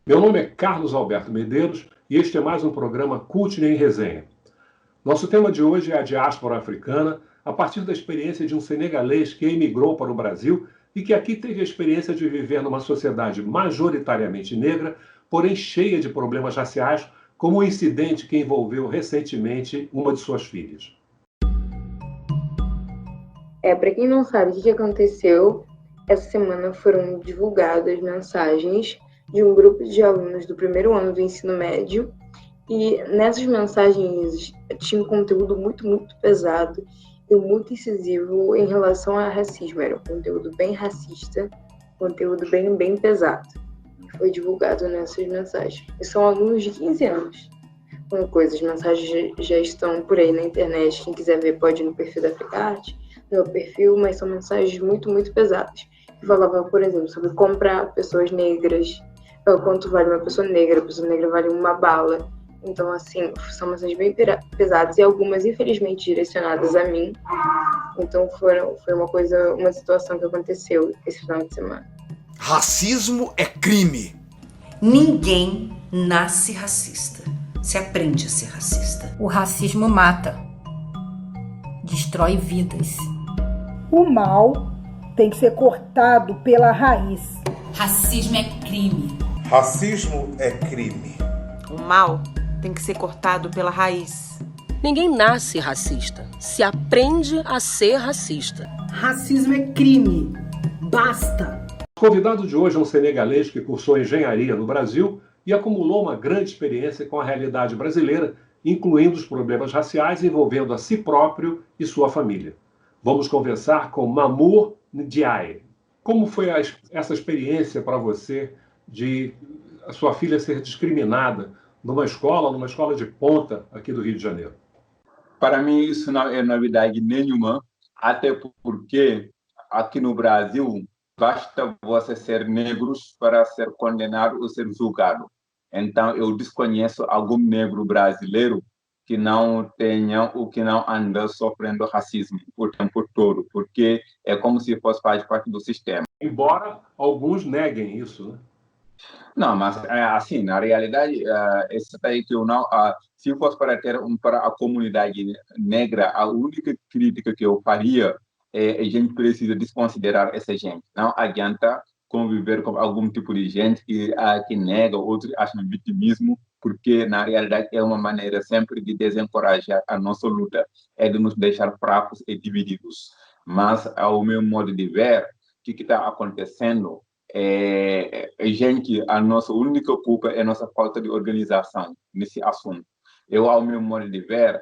Meu nome é Carlos Alberto Medeiros e este é mais um programa Cult em Resenha. Nosso tema de hoje é a diáspora africana, a partir da experiência de um senegalês que emigrou para o Brasil e que aqui teve a experiência de viver numa sociedade majoritariamente negra, porém cheia de problemas raciais, como o incidente que envolveu recentemente uma de suas filhas. Para quem não sabe o que aconteceu, essa semana foram divulgadas mensagens de um grupo de alunos do primeiro ano do ensino médio, e nessas mensagens tinha um conteúdo muito pesado e muito incisivo em relação a racismo. Era um conteúdo bem racista, conteúdo bem pesado, que foi divulgado nessas mensagens. E são alunos de 15 anos. Uma coisa, as mensagens já estão por aí na internet, quem quiser ver pode ir no perfil da Fricarte, no meu perfil, mas são mensagens muito pesadas. Que falavam, por exemplo, sobre comprar pessoas negras, quanto vale uma pessoa negra, a pessoa negra vale uma bala. Então, assim, são mensagens bem pesadas e algumas, infelizmente, direcionadas a mim. Então, foi uma situação que aconteceu esse final de semana. Racismo é crime. Ninguém nasce racista. Se aprende a ser racista. O racismo mata. Destrói vidas. O mal tem que ser cortado pela raiz. Racismo é crime. Racismo é crime. O mal tem que ser cortado pela raiz. Ninguém nasce racista. Se aprende a ser racista. Racismo é crime. Basta! O convidado de hoje é um senegalês que cursou engenharia no Brasil e acumulou uma grande experiência com a realidade brasileira, incluindo os problemas raciais envolvendo a si próprio e sua família. Vamos conversar com Mamour Ndiaye. Como foi essa experiência para você de a sua filha ser discriminada numa escola de ponta aqui do Rio de Janeiro? Para mim, isso não é novidade nenhuma, até porque aqui no Brasil basta você ser negro para ser condenado ou ser julgado. Então, eu desconheço algum negro brasileiro que não tenha ou que não anda sofrendo racismo o tempo todo, porque é como se fosse parte do sistema. Embora alguns neguem isso, né? Não, mas assim, na realidade, esse daí que eu não, se fosse para a comunidade negra, a única crítica que eu faria é a gente precisa desconsiderar essa gente. Não adianta conviver com algum tipo de gente que nega, outros acham vitimismo, porque na realidade é uma maneira sempre de desencorajar a nossa luta, é de nos deixar fracos e divididos. Mas, ao meu modo de ver, o que está acontecendo gente, a nossa única culpa é a nossa falta de organização nesse assunto. Eu, ao meu modo de ver,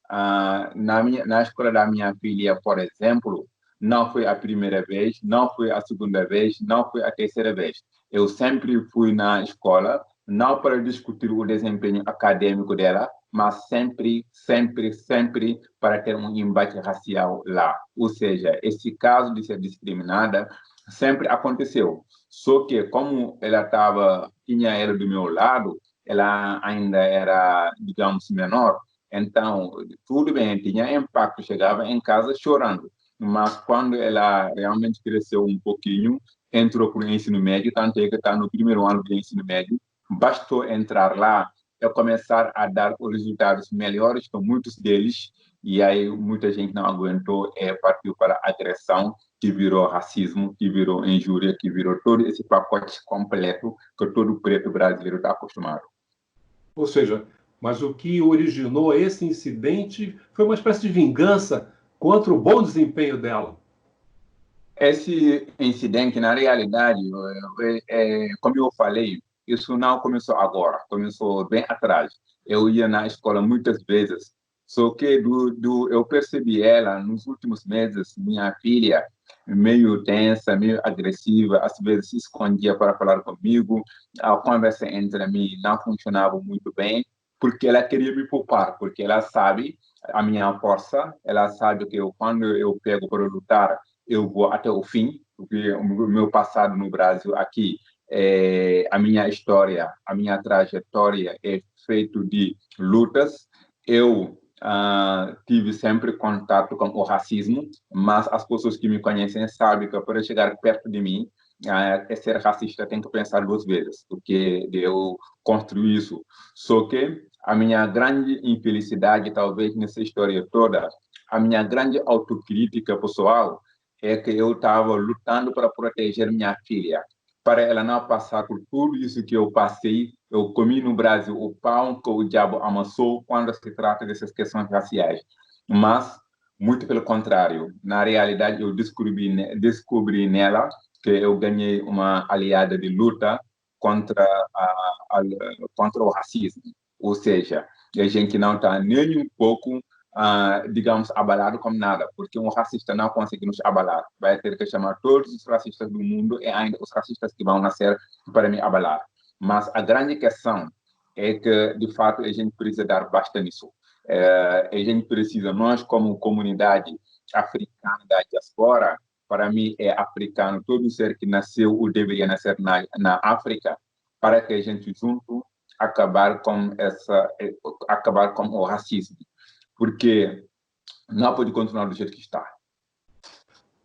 na escola da minha filha, por exemplo, não foi a primeira vez, não foi a segunda vez, não foi a terceira vez. Eu sempre fui na escola, não para discutir o desempenho acadêmico dela, mas sempre para ter um embate racial lá. Ou seja, esse caso de ser discriminada sempre aconteceu. Só que, como ela tinha ela do meu lado, ela ainda era, digamos, menor, então, tudo bem, tinha impacto, chegava em casa chorando. Mas quando ela realmente cresceu um pouquinho, entrou para o ensino médio, tanto é que está no primeiro ano do ensino médio, bastou entrar lá e começar a dar os resultados melhores que muitos deles, e aí muita gente não aguentou e partiu para a agressão, que virou racismo, que virou injúria, que virou todo esse pacote completo que todo preto brasileiro está acostumado. Ou seja, mas o que originou esse incidente foi uma espécie de vingança contra o bom desempenho dela. Esse incidente, na realidade, como eu falei, isso não começou agora, começou bem atrás. Eu ia na escola muitas vezes, só que eu percebi ela nos últimos meses, minha filha, meio tensa, meio agressiva, às vezes se escondia para falar comigo, a conversa entre mim não funcionava muito bem, porque ela queria me poupar, porque ela sabe a minha força, ela sabe que quando eu pego para lutar, eu vou até o fim, porque o meu passado no Brasil aqui, a minha história, a minha trajetória é feito de lutas. Eu tive sempre contato com o racismo, mas as pessoas que me conhecem sabem que para chegar perto de mim, ser racista tem que pensar 2 vezes, porque eu construí isso. Só que a minha grande infelicidade, talvez, nessa história toda, a minha grande autocrítica pessoal é que eu estava lutando para proteger minha filha, para ela não passar por tudo isso que eu passei. Eu comi no Brasil o pão que o diabo amassou quando se trata dessas questões raciais. Mas, muito pelo contrário, na realidade, eu descobri nela que eu ganhei uma aliada de luta contra, contra o racismo. Ou seja, a gente não está nem um pouco, digamos, abalado com nada, porque um racista não consegue nos abalar. Vai ter que chamar todos os racistas do mundo e ainda os racistas que vão nascer para me abalar. Mas a grande questão é que, de fato, a gente precisa dar basta nisso. A gente precisa, nós como comunidade africana da diaspora, para mim é africano, todo ser que nasceu ou deveria nascer na África, para que a gente junto acabar com o racismo, porque não pode continuar do jeito que está.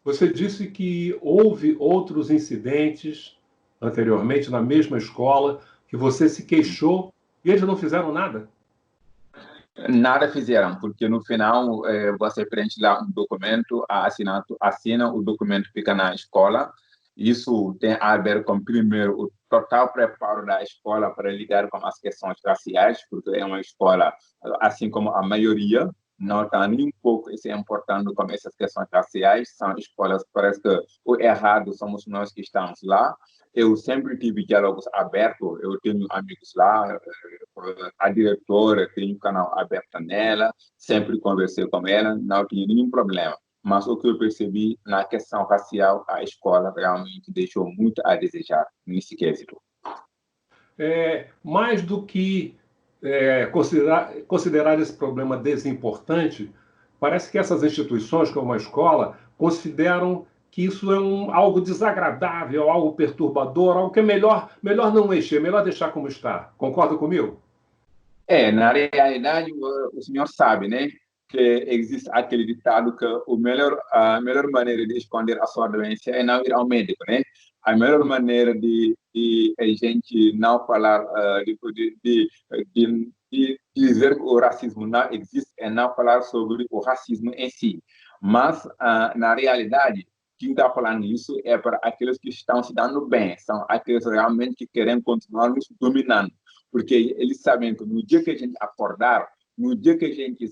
Você disse que houve outros incidentes anteriormente na mesma escola, que você se queixou e eles não fizeram nada? Nada fizeram, porque no final você preenche lá um documento, assina, o documento fica na escola. Isso tem a ver com, primeiro, o total preparo da escola para lidar com as questões raciais, porque é uma escola, assim como a maioria, não está nem um pouco se importando com essas questões raciais. São escolas, parece que o errado somos nós que estamos lá. Eu sempre tive diálogos abertos, eu tenho amigos lá, a diretora tem um canal aberto nela, sempre conversei com ela, não tinha nenhum problema. Mas o que eu percebi na questão racial, a escola realmente deixou muito a desejar nesse quesito. Mais do que considerar esse problema desimportante, parece que essas instituições, como a escola, consideram que isso é algo desagradável, algo perturbador, algo que é melhor não mexer, melhor deixar como está. Concorda comigo? Na realidade, o senhor sabe, né, que existe aquele ditado que a melhor maneira de esconder a sua doença é não ir ao médico, né? A melhor maneira de a gente não falar, de dizer que o racismo não existe é não falar sobre o racismo em si. Mas, na realidade, quem está falando isso é para aqueles que estão se dando bem, são aqueles realmente que querem continuar nos dominando, porque eles sabem que no dia que a gente acordar, no dia que a gente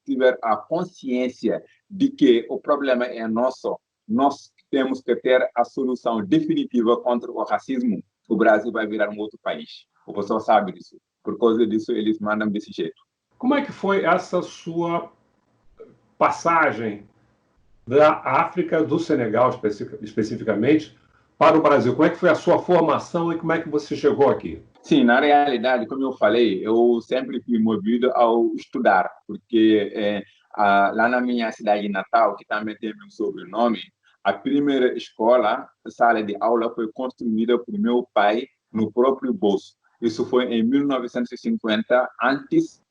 tiver a consciência de que o problema é nosso, nós temos que ter a solução definitiva contra o racismo, o Brasil vai virar um outro país. O pessoal sabe disso. Por causa disso, eles mandam desse jeito. Como é que foi essa sua passagem da África, do Senegal especificamente, para o Brasil? Como é que foi a sua formação e como é que você chegou aqui? Sim, na realidade, como eu falei, eu sempre fui movido ao estudar, porque lá na minha cidade natal, que também tem meu sobrenome, a primeira escola, a sala de aula, foi construída por meu pai no próprio bolso. Isso foi em 1950, antes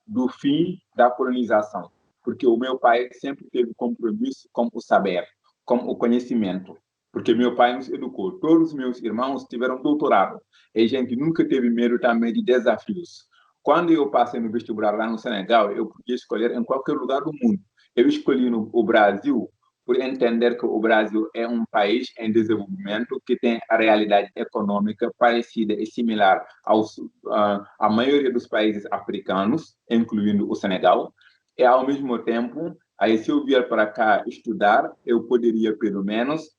do fim da colonização, porque o meu pai sempre teve compromisso com o saber, com o conhecimento, porque meu pai nos educou. Todos os meus irmãos tiveram doutorado, e a gente nunca teve medo também de desafios. Quando eu passei no vestibular lá no Senegal, eu podia escolher em qualquer lugar do mundo. Eu escolhi o Brasil por entender que o Brasil é um país em desenvolvimento que tem a realidade econômica parecida e similar à maioria dos países africanos, incluindo o Senegal. E, ao mesmo tempo, aí, se eu vier para cá estudar, eu poderia, pelo menos,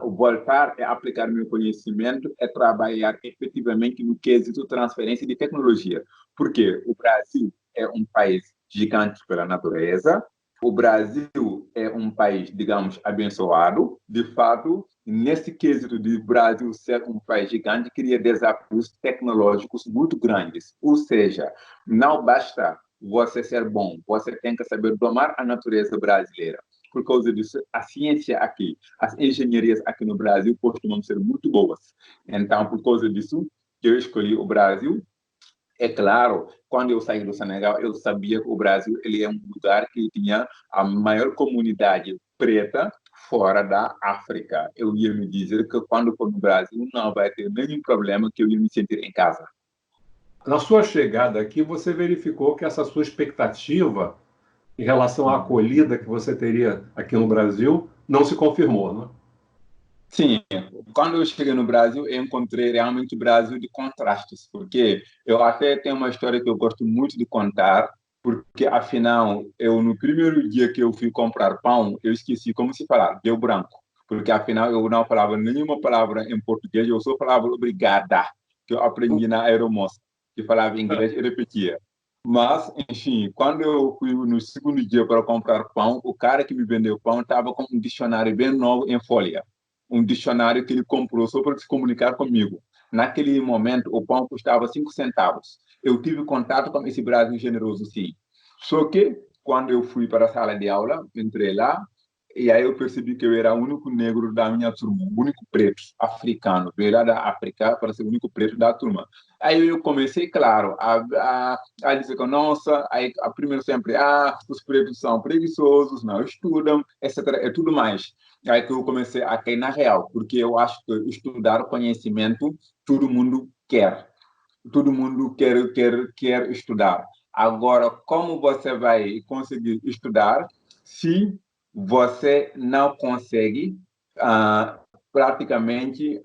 voltar a aplicar meu conhecimento e trabalhar efetivamente no quesito transferência de tecnologia. Porque o Brasil é um país gigante pela natureza, o Brasil é um país, digamos, abençoado. De fato, nesse quesito de Brasil ser um país gigante, cria desafios tecnológicos muito grandes. Ou seja, não basta você ser bom, você tem que saber domar a natureza brasileira. Por causa disso, a ciência aqui, as engenharias aqui no Brasil costumam ser muito boas. Então, por causa disso, eu escolhi o Brasil. É claro, quando eu saí do Senegal, eu sabia que o Brasil ele é um lugar que tinha a maior comunidade preta fora da África. Eu ia me dizer que quando for no Brasil não vai ter nenhum problema, que eu ia me sentir em casa. Na sua chegada aqui, você verificou que essa sua expectativa em relação à acolhida que você teria aqui no Brasil não se confirmou, não é? Sim, quando eu cheguei no Brasil, eu encontrei realmente o Brasil de contrastes, porque eu até tenho uma história que eu gosto muito de contar, porque afinal, eu no primeiro dia que eu fui comprar pão, eu esqueci como se falar, deu branco, porque afinal eu não falava nenhuma palavra em português, eu só falava obrigada, que eu aprendi na aeromoça, que falava inglês e repetia. Mas, enfim, quando eu fui no segundo dia para comprar pão, o cara que me vendeu pão estava com um dicionário bem novo em folha, um dicionário que ele comprou só para se comunicar comigo. Naquele momento, o pão custava 5 centavos. Eu tive contato com esse Brasil generoso, sim. Só que, quando eu fui para a sala de aula, entrei lá, e aí eu percebi que eu era o único negro da minha turma, o único preto africano, veio lá da África para ser o único preto da turma. Aí eu comecei, claro, a dizer que, nossa, aí a primeiro sempre, os pretos são preguiçosos, não estudam, etc. E tudo mais. Aí que eu comecei a cair na real, porque eu acho que estudar conhecimento, todo mundo quer. Todo mundo quer estudar. Agora, como você vai conseguir estudar se você não consegue praticamente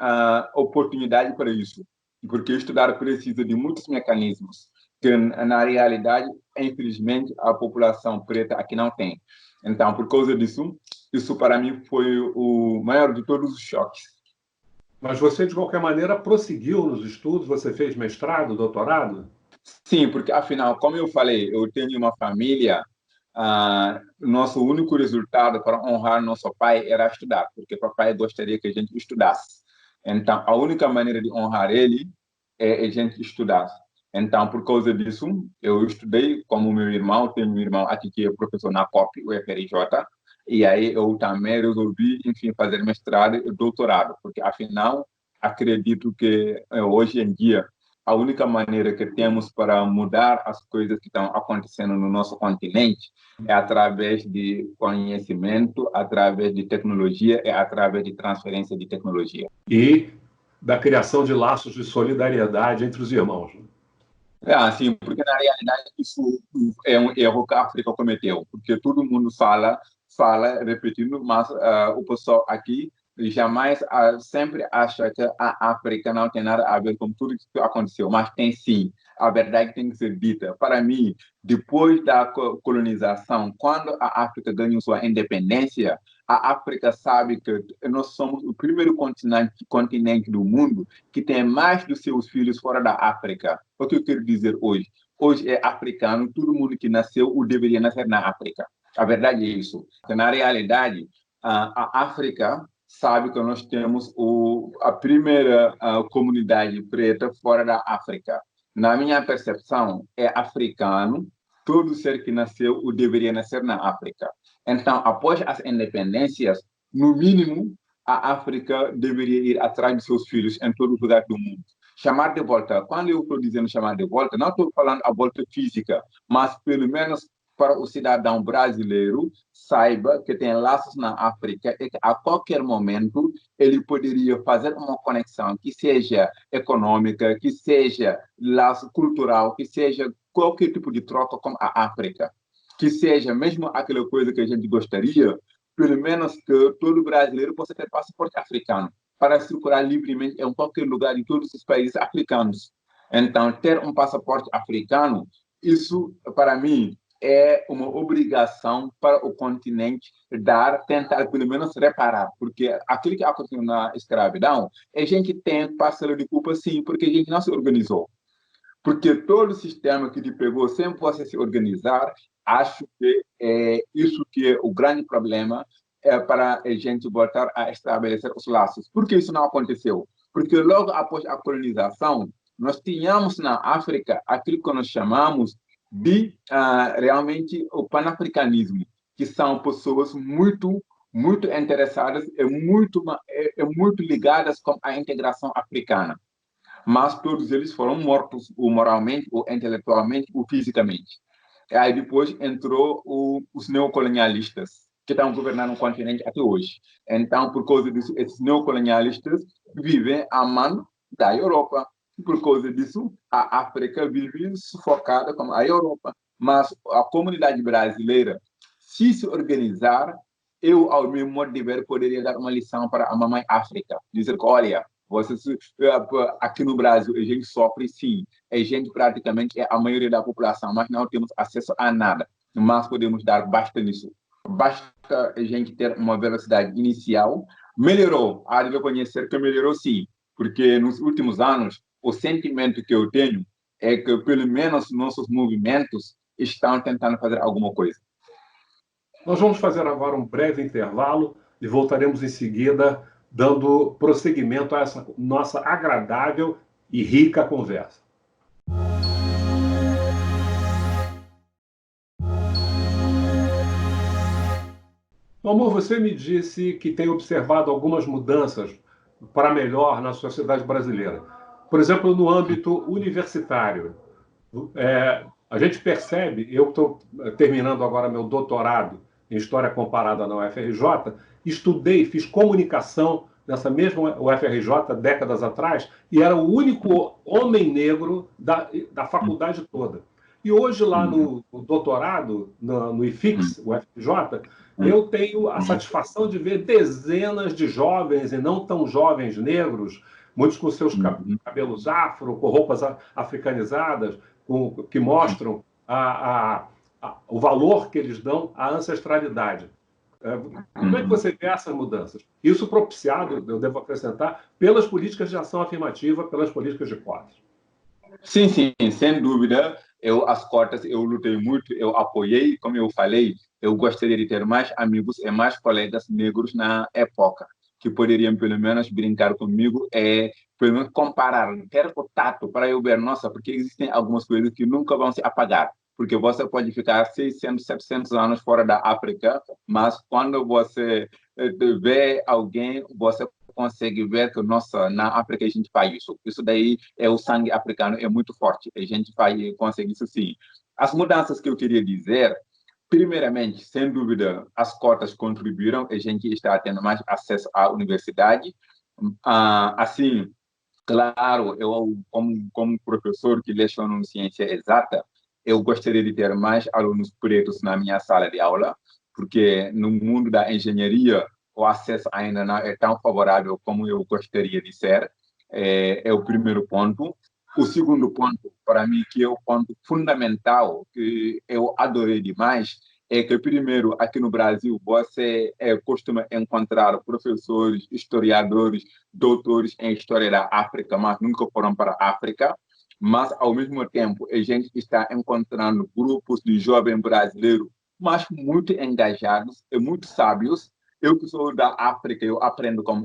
oportunidade para isso? Porque estudar precisa de muitos mecanismos que, na realidade, infelizmente, a população preta aqui não tem. Então, por causa disso, isso para mim foi o maior de todos os choques. Mas você, de qualquer maneira, prosseguiu nos estudos? Você fez mestrado, doutorado? Sim, porque afinal, como eu falei, eu tenho uma família. Nosso único resultado para honrar nosso pai era estudar, porque papai gostaria que a gente estudasse. Então, a única maneira de honrar ele é a gente estudar. Então, por causa disso, eu estudei como meu irmão. Tenho um irmão aqui que é professor na COP, o FRJ, e aí eu também resolvi, enfim, fazer mestrado e doutorado, porque afinal, acredito que hoje em dia a única maneira que temos para mudar as coisas que estão acontecendo no nosso continente é através de conhecimento, através de tecnologia e através de transferência de tecnologia. E da criação de laços de solidariedade entre os irmãos. Sim, porque na realidade isso é um erro que a África cometeu, porque todo mundo fala repetindo, mas o pessoal aqui jamais sempre acha que a África não tem nada a ver com tudo que aconteceu, mas tem sim. A verdade tem que ser dita. Para mim, depois da colonização, quando a África ganhou sua independência, a África sabe que nós somos o primeiro continente do mundo que tem mais dos seus filhos fora da África. O que eu quero dizer hoje? Hoje é africano, todo mundo que nasceu ou deveria nascer na África. A verdade é isso. Na realidade, a África sabe que nós temos a primeira comunidade preta fora da África. Na minha percepção, é africano, todo ser que nasceu ou deveria nascer na África. Então, após as independências, no mínimo, a África deveria ir atrás de seus filhos em todo lugar do mundo. Chamar de volta, quando eu estou dizendo chamar de volta, não estou falando a volta física, mas pelo menos para o cidadão brasileiro saiba que tem laços na África e que a qualquer momento ele poderia fazer uma conexão que seja econômica, que seja laço cultural, que seja qualquer tipo de troca com a África, que seja mesmo aquela coisa que a gente gostaria, pelo menos que todo brasileiro possa ter passaporte africano para circular livremente em qualquer lugar em todos os países africanos. Então, ter um passaporte africano, isso para mim é uma obrigação para o continente tentar pelo menos reparar, porque aquilo que aconteceu na escravidão, a gente tem parcela de culpa sim, porque a gente não se organizou. Porque todo o sistema que te pegou sem você se organizar, acho que é isso que é o grande problema para a gente voltar a estabelecer os laços. Por que isso não aconteceu? Porque logo após a colonização, nós tínhamos na África aquilo que nós chamamos de realmente o panafricanismo, que são pessoas muito interessadas e muito ligadas com a integração africana. Mas todos eles foram mortos, ou moralmente, ou intelectualmente, ou fisicamente. E aí depois entrou os neocolonialistas, que estão governando o continente até hoje. Então, por causa disso, esses neocolonialistas vivem a mão da Europa. Por causa disso, a África vive sufocada como a Europa. Mas a comunidade brasileira, se organizar, eu, ao meu modo de ver, poderia dar uma lição para a mamãe África. Dizer que, olha, aqui no Brasil, a gente sofre, sim. A gente praticamente é a maioria da população, mas não temos acesso a nada. Mas podemos dar basta nisso. Basta a gente ter uma velocidade inicial. Melhorou, há de reconhecer que melhorou sim, porque nos últimos anos, o sentimento que eu tenho é que, pelo menos, nossos movimentos estão tentando fazer alguma coisa. Nós vamos fazer agora um breve intervalo e voltaremos em seguida, dando prosseguimento a essa nossa agradável e rica conversa. Amor, você me disse que tem observado algumas mudanças para melhor na sociedade brasileira. Por exemplo, no âmbito universitário. A gente percebe, eu estou terminando agora meu doutorado em História Comparada na UFRJ, estudei, fiz comunicação nessa mesma UFRJ décadas atrás, e era o único homem negro da faculdade toda. E hoje, lá no doutorado, no IFIX, UFRJ, eu tenho a satisfação de ver dezenas de jovens e não tão jovens negros, muitos com seus cabelos afro, com roupas africanizadas, que mostram o valor que eles dão à ancestralidade. Como é que você vê essas mudanças? Isso propiciado, eu devo acrescentar, pelas políticas de ação afirmativa, pelas políticas de cotas. Sim, sem dúvida. As cotas, eu lutei muito, eu apoiei, como eu falei, eu gostaria de ter mais amigos e mais colegas negros na época, que poderiam, pelo menos, brincar comigo e, pelo menos, comparar, ter o tato para eu ver, nossa, porque existem algumas coisas que nunca vão se apagar. Porque você pode ficar 600, 700 anos fora da África, mas quando você vê alguém, você consegue ver que, nossa, na África a gente faz isso. Isso daí é o sangue africano, é muito forte. A gente consegue isso sim. As mudanças que eu queria dizer, primeiramente, sem dúvida, as cotas contribuíram, a gente está tendo mais acesso à universidade. Assim, claro, eu, como professor que leciono ciência exata, eu gostaria de ter mais alunos pretos na minha sala de aula, porque no mundo da engenharia, o acesso ainda não é tão favorável como eu gostaria de ser. É o primeiro ponto. O segundo ponto, para mim, que é o ponto fundamental, que eu adorei demais, é que, primeiro, aqui no Brasil, você costuma encontrar professores, historiadores, doutores em História da África, mas nunca foram para a África. Mas, ao mesmo tempo, a gente está encontrando grupos de jovens brasileiros, mas muito engajados e muito sábios. Eu que sou da África, eu aprendo como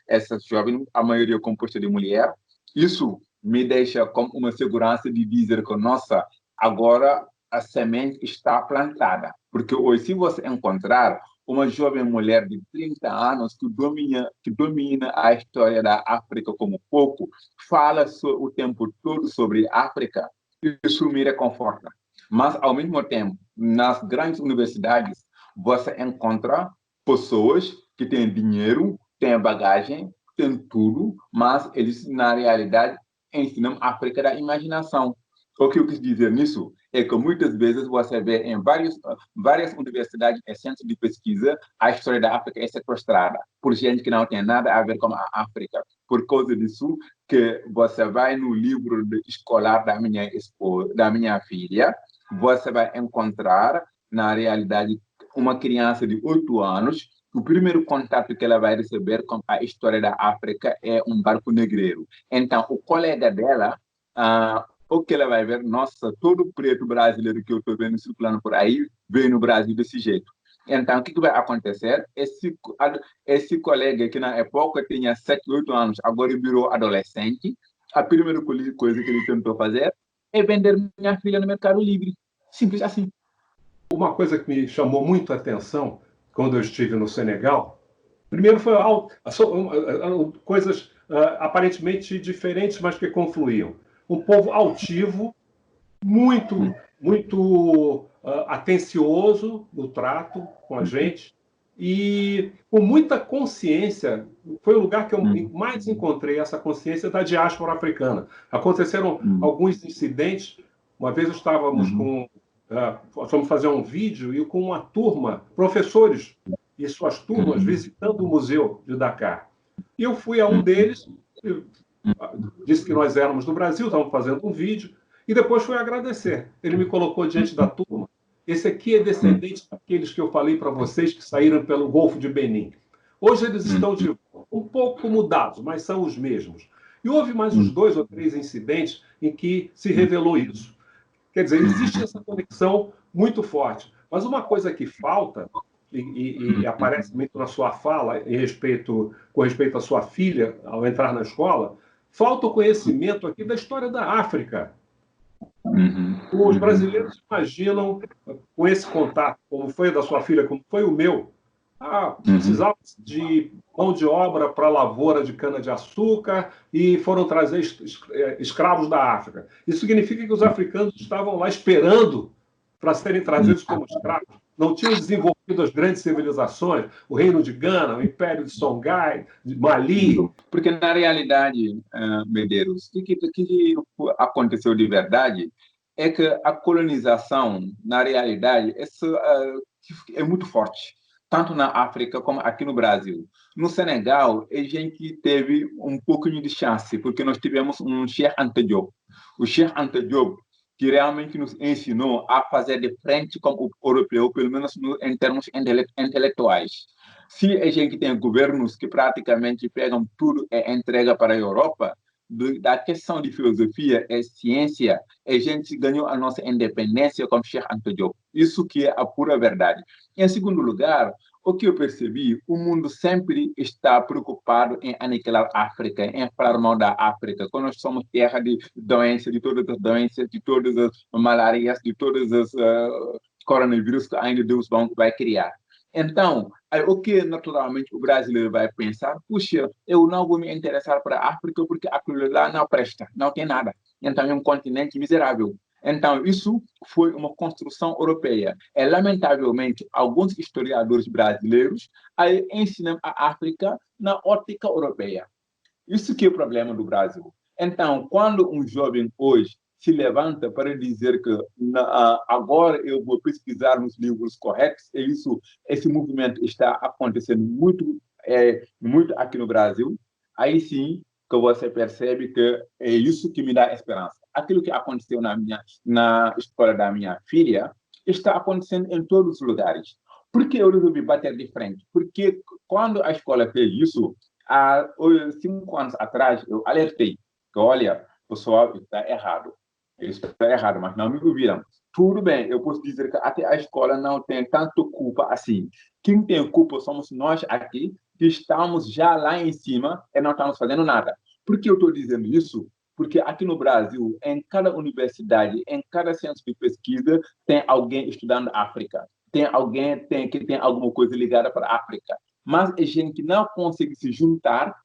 essas jovens, a maioria composta de mulher. Isso me deixa com uma segurança de dizer que, nossa, agora a semente está plantada. Porque hoje, se você encontrar uma jovem mulher de 30 anos que domina a história da África como pouco, fala o tempo todo sobre África, isso me reconforta. Mas, ao mesmo tempo, nas grandes universidades, você encontra pessoas que têm dinheiro, têm bagagem, têm tudo, mas eles, na realidade, ensinam a África da imaginação. O que eu quis dizer nisso é que muitas vezes você vê em várias universidades e centros de pesquisa a história da África é sequestrada por gente que não tem nada a ver com a África. Por causa disso, que você vai no livro escolar da minha filha, você vai encontrar, na realidade, uma criança de 8 anos, o primeiro contato que ela vai receber com a história da África é um barco negreiro. Então, o colega dela, o que ela vai ver, nossa, todo preto brasileiro que eu estou vendo circulando por aí, veio no Brasil desse jeito. Então, o que vai acontecer? Esse colega que na época tinha 7, 8 anos, agora virou adolescente, a primeira coisa que ele tentou fazer é vender minha filha no Mercado Livre. Simples assim. Uma coisa que me chamou muito a atenção quando eu estive no Senegal, primeiro foi coisas aparentemente diferentes, mas que confluíam. Um povo altivo, muito atencioso no trato com a gente, e com muita consciência. Foi o lugar que eu mais encontrei essa consciência da diáspora africana. Aconteceram alguns incidentes. Uma vez estávamos fomos fazer um vídeo e com uma turma, professores e suas turmas, visitando o museu de Dakar. E eu fui a um deles, disse que nós éramos do Brasil, estávamos fazendo um vídeo, e depois fui agradecer. Ele me colocou diante da turma. Esse aqui é descendente daqueles que eu falei para vocês que saíram pelo Golfo de Benin. Hoje eles estão um pouco mudados, mas são os mesmos. E houve mais uns 2 ou 3 incidentes em que se revelou isso. Quer dizer, existe essa conexão muito forte. Mas uma coisa que falta, e aparece muito na sua fala com respeito à sua filha, ao entrar na escola, falta o conhecimento aqui da história da África. Os brasileiros imaginam, com esse contato, como foi o da sua filha, como foi o meu, precisava de mão de obra para a lavoura de cana-de-açúcar e foram trazer escravos da África. Isso significa que os africanos estavam lá esperando para serem trazidos como escravos. Não tinham desenvolvido as grandes civilizações, o Reino de Gana, o Império de Songhai, de Mali. Porque, na realidade, Medeiros, o que aconteceu de verdade é que a colonização, na realidade, é muito forte, tanto na África como aqui no Brasil. No Senegal, a gente teve um pouquinho de chance, porque nós tivemos um Cheikh Anta Diop. O Cheikh Anta Diop, que realmente nos ensinou a fazer de frente com o europeu, pelo menos em termos intelectuais. Se a gente tem governos que praticamente pegam tudo e entregam para a Europa, da questão de filosofia e ciência, a gente ganhou a nossa independência com Cheikh Anta Diop. Isso que é a pura verdade. Em segundo lugar, o que eu percebi, o mundo sempre está preocupado em aniquilar a África, em falar mal da África, quando nós somos terra de doenças, de todas as malarias, de todos os coronavírus que ainda Deus vai criar. Então, o que naturalmente o brasileiro vai pensar? Puxa, eu não vou me interessar para a África porque aquilo lá não presta, não tem nada. Então, é um continente miserável. Então, isso foi uma construção europeia. E, lamentavelmente, alguns historiadores brasileiros ensinam a África na ótica europeia. Isso que é o problema do Brasil. Então, quando um jovem hoje se levanta para dizer que agora eu vou pesquisar nos livros corretos, e esse movimento está acontecendo muito aqui no Brasil, aí sim que você percebe que é isso que me dá esperança. Aquilo que aconteceu na escola da minha filha está acontecendo em todos os lugares. Por que eu resolvi bater de frente? Porque quando a escola fez isso, há 5 anos atrás, eu alertei que, olha, pessoal, está errado. Isso está errado, mas não me ouviram. Tudo bem, eu posso dizer que até a escola não tem tanto culpa assim. Quem tem culpa somos nós aqui, que estamos já lá em cima e não estamos fazendo nada. Por que eu estou dizendo isso? Porque aqui no Brasil, em cada universidade, em cada centro de pesquisa, tem alguém estudando África. Tem alguém que tem alguma coisa ligada para a África. Mas a gente não consegue se juntar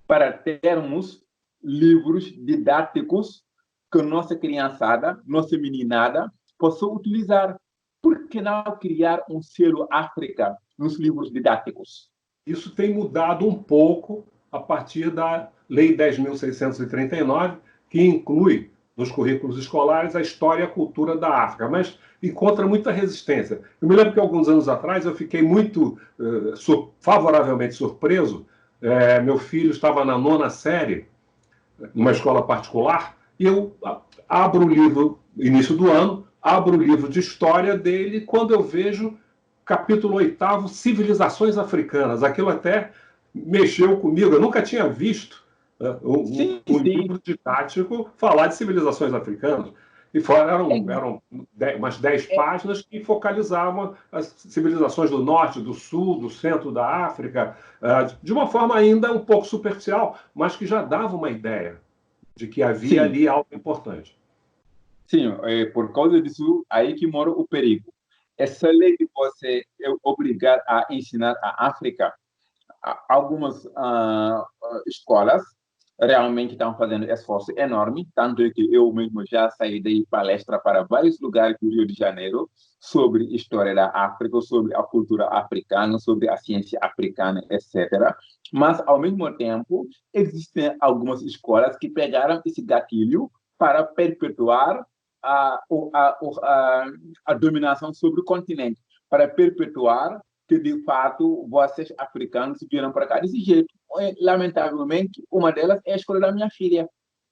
para termos livros didáticos que nossa criançada, nossa meninada, possa utilizar. Por que não criar um selo África nos livros didáticos? Isso tem mudado um pouco a partir da Lei 10.639, que inclui nos currículos escolares a história e a cultura da África, mas encontra muita resistência. Eu me lembro que alguns anos atrás eu fiquei muito favoravelmente surpreso. Meu filho estava na 9ª série, numa escola particular, e eu abro o livro, início do ano, abro o livro de história dele, quando eu vejo capítulo 8º, Civilizações Africanas. Aquilo até mexeu comigo, eu nunca tinha visto um livro didático falar de civilizações africanas. E eram umas 10 páginas que focalizavam as civilizações do norte, do sul, do centro da África, de uma forma ainda um pouco superficial, mas que já dava uma ideia de que havia ali algo importante. Sim, por causa disso, aí que mora o perigo. Essa lei de você obrigar a ensinar a África, algumas escolas realmente estão fazendo esforço enorme, tanto é que eu mesmo já saí de palestra para vários lugares do Rio de Janeiro sobre história da África, sobre a cultura africana, sobre a ciência africana, etc. Mas, ao mesmo tempo, existem algumas escolas que pegaram esse gatilho para perpetuar a dominação sobre o continente, para perpetuar que, de fato, vocês africanos vieram para cá desse jeito. Lamentavelmente, uma delas é a escola da minha filha.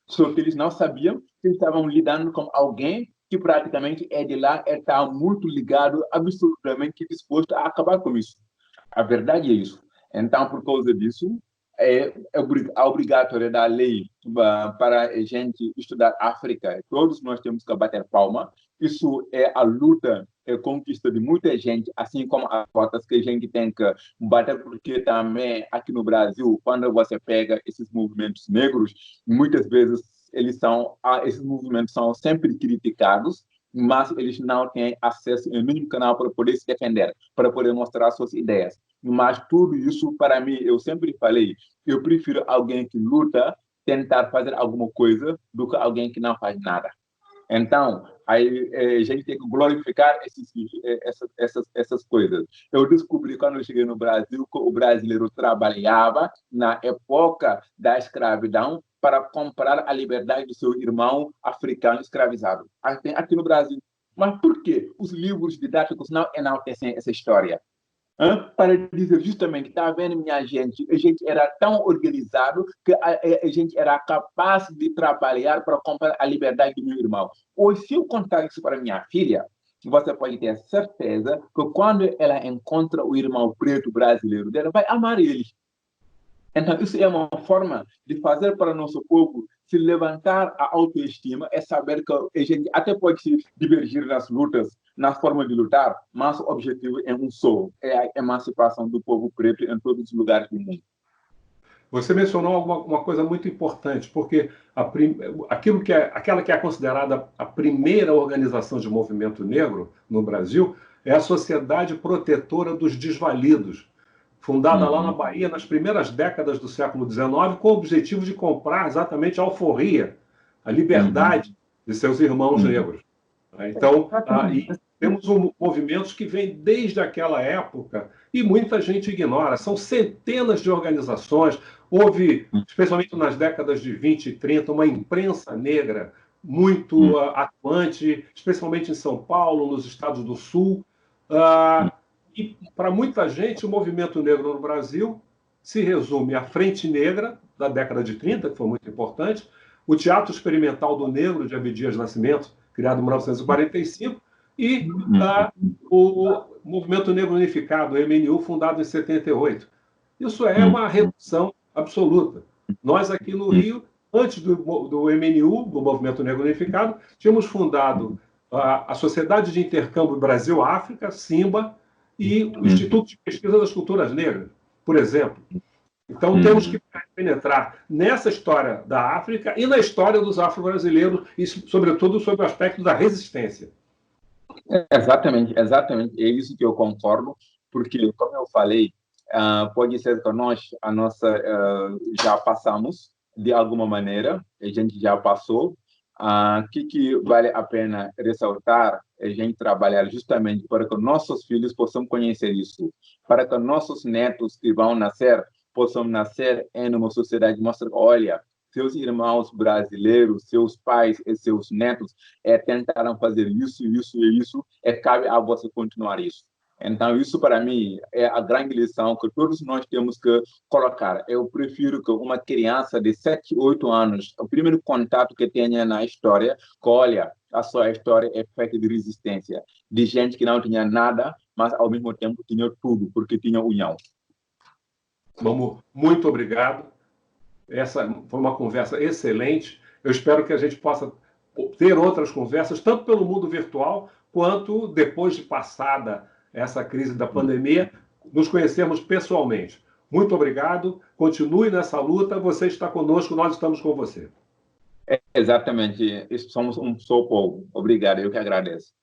Só que eles não sabiam que eles estavam lidando com alguém que praticamente é de lá, está muito ligado, absolutamente disposto a acabar com isso. A verdade é isso. Então, por causa disso, a obrigatória da lei para a gente estudar África, todos nós temos que bater palma. Isso é a luta, é a conquista de muita gente, assim como as cotas que a gente tem que bater, porque também aqui no Brasil, quando você pega esses movimentos negros, muitas vezes esses movimentos são sempre criticados, mas eles não têm acesso a nenhum canal para poder se defender, para poder mostrar suas ideias. Mas tudo isso, para mim, eu sempre falei, eu prefiro alguém que luta, tentar fazer alguma coisa, do que alguém que não faz nada. Então, aí, a gente tem que glorificar essas coisas. Eu descobri, quando eu cheguei no Brasil, que o brasileiro trabalhava na época da escravidão para comprar a liberdade do seu irmão africano escravizado. Aqui no Brasil. Mas por que os livros didáticos não enaltecem essa história? Para dizer justamente, está vendo, minha gente, a gente era tão organizado que a gente era capaz de trabalhar para comprar a liberdade do meu irmão. Hoje, se eu contar isso para minha filha, você pode ter certeza que quando ela encontra o irmão preto brasileiro dela, vai amar ele. Então, isso é uma forma de fazer para o nosso povo se levantar a autoestima, é saber que a gente até pode se divergir nas lutas, na forma de lutar, mas o objetivo é um só, é a emancipação do povo preto em todos os lugares do mundo. Você mencionou uma coisa muito importante, porque aquela que é considerada a primeira organização de movimento negro no Brasil é a Sociedade Protetora dos Desvalidos, fundada lá na Bahia nas primeiras décadas do século XIX, com o objetivo de comprar exatamente a alforria, a liberdade de seus irmãos negros. Então, temos movimentos que vêm desde aquela época e muita gente ignora. São centenas de organizações. Houve, especialmente nas décadas de 20 e 30, uma imprensa negra muito atuante, especialmente em São Paulo, nos estados do Sul. E, para muita gente, o movimento negro no Brasil se resume à Frente Negra, da década de 30, que foi muito importante, o Teatro Experimental do Negro, de Abdias Nascimento, criado em 1945, e o Movimento Negro Unificado, o MNU, fundado em 78. Isso é uma redução absoluta. Nós, aqui no Rio, antes do MNU, do Movimento Negro Unificado, tínhamos fundado a Sociedade de Intercâmbio Brasil-África, SIMBA, e o Instituto de Pesquisa das Culturas Negras, por exemplo. Então, temos que penetrar nessa história da África e na história dos afro-brasileiros, e, sobretudo, sobre o aspecto da resistência. Exatamente. É isso que eu concordo, porque, como eu falei, pode ser que nós já passamos, de alguma maneira, a gente já passou. Que vale a pena ressaltar é a gente trabalhar justamente para que nossos filhos possam conhecer isso, para que nossos netos que vão nascer possam nascer em uma sociedade que mostra, olha, seus irmãos brasileiros, seus pais e seus netos tentaram fazer isso, cabe a você continuar isso. Então, isso para mim é a grande lição que todos nós temos que colocar. Eu prefiro que uma criança de 7, 8 anos, o primeiro contato que tenha na história, que olha, a sua história é feita de resistência, de gente que não tinha nada, mas ao mesmo tempo tinha tudo, porque tinha união. Vamos, muito obrigado. Essa foi uma conversa excelente. Eu espero que a gente possa ter outras conversas, tanto pelo mundo virtual, quanto depois de passada essa crise da pandemia, nos conhecermos pessoalmente. Muito obrigado, continue nessa luta, você está conosco, nós estamos com você. Exatamente, somos um só povo. Obrigado, eu que agradeço.